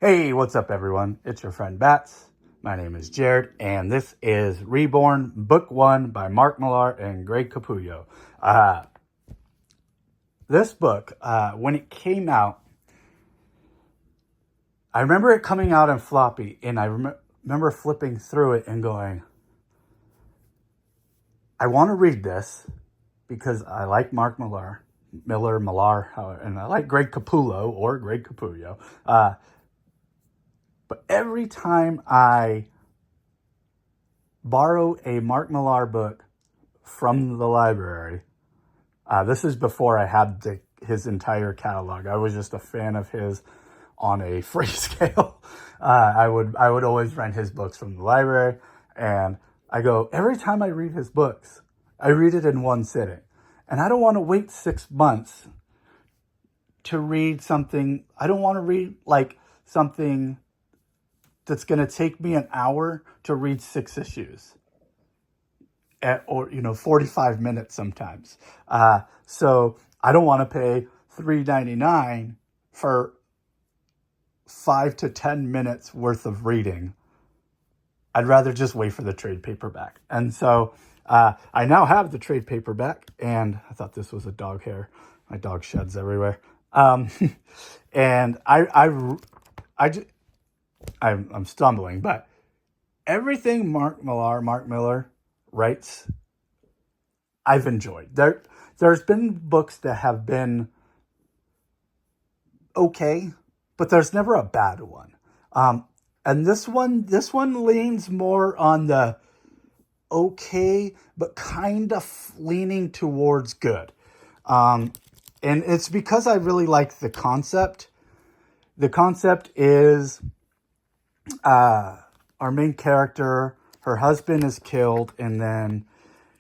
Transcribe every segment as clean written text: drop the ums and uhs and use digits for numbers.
Hey, what's up, everyone? It's your friend Bats. My name is Jared, and this is Reborn, Book 1 by Mark Millar and Greg Capullo. This book, when it came out, I remember it coming out in floppy, and I remember flipping through it and going, I want to read this because I like Mark Millar, and I like Greg Capullo or Greg Capullo. But every time I borrow a Mark Millar book from the library, this is before I had his entire catalog. I was just a fan of his on a free scale. I would always rent his books from the library, and I go, every time I read his books, I read it in one sitting. And I don't want to wait 6 months to read something. I don't want to read like something that's going to take me an hour to read 6 issues or 45 minutes sometimes. So I don't want to pay $3.99 for 5 to 10 minutes worth of reading. I'd rather just wait for the trade paperback. And so I now have the trade paperback, and I thought this was a dog hair. My dog sheds everywhere. And I'm stumbling, but everything Mark Millar writes, I've enjoyed. There's been books that have been okay, but there's never a bad one. And this one leans more on the okay, but kind of leaning towards good. And it's because I really like the concept. The concept is our main character, her husband is killed, and then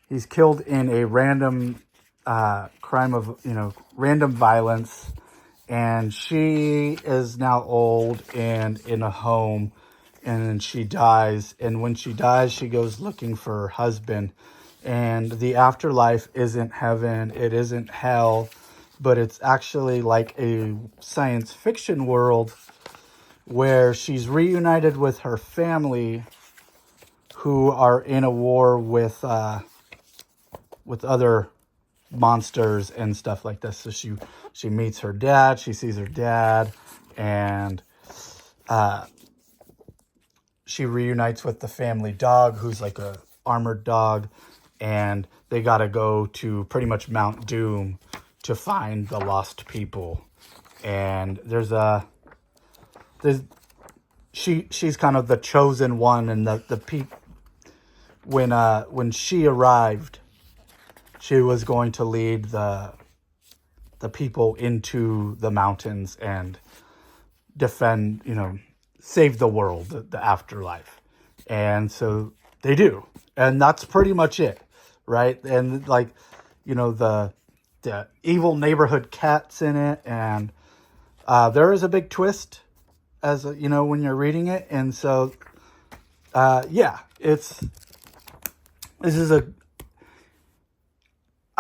he's killed in a random crime of, random violence. And she is now old and in a home, and then she dies. And when she dies, she goes looking for her husband. And the afterlife isn't heaven, it isn't hell, but it's actually like a science fiction world where she's reunited with her family who are in a war with other monsters and stuff like this. So she meets her dad, she sees her dad, and she reunites with the family dog, who's like a armored dog, and they got to go to pretty much Mount Doom to find the lost people. And she's kind of the chosen one, and the people, when she arrived, she was going to lead the people into the mountains and defend, save the world, the afterlife. And so they do. And that's pretty much it, right? And the evil neighborhood cat's in it, and there is a big twist as when you're reading it. And so I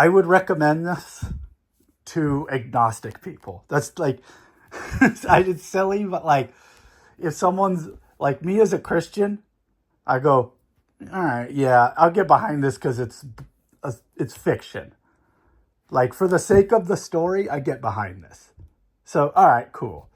would recommend this to agnostic people. That's like, it's silly, but like, if someone's like me as a Christian, I go, all right, yeah, I'll get behind this because it's fiction. Like, for the sake of the story, I get behind this. So, all right, cool.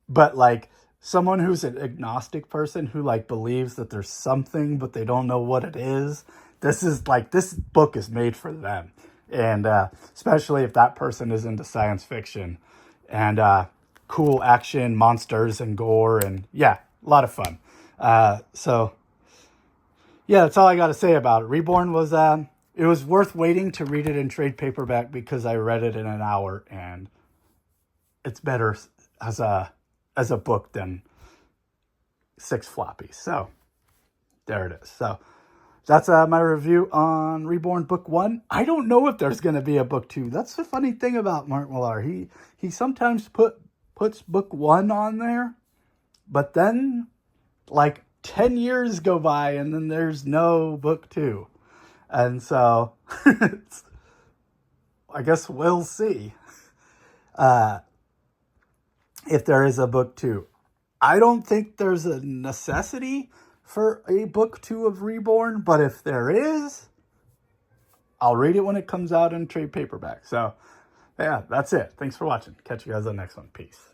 But like, someone who's an agnostic person who like believes that there's something, but they don't know what it is, this book is made for them. And especially if that person is into science fiction and cool action, monsters and gore, and yeah, a lot of fun. So yeah, that's all I got to say about it. Reborn was it was worth waiting to read it in trade paperback because I read it in an hour, and it's better as a book than 6 floppies. So there it is. So that's my review on Reborn Book 1. I don't know if there's going to be a Book 2. That's the funny thing about Mark Millar. He sometimes puts Book 1 on there, but then like 10 years go by and then there's no Book 2. And so I guess we'll see. if there is a book 2. I don't think there's a necessity for a book 2 of Reborn, but if there is, I'll read it when it comes out in trade paperback. So, yeah, that's it. Thanks for watching. Catch you guys on the next one. Peace.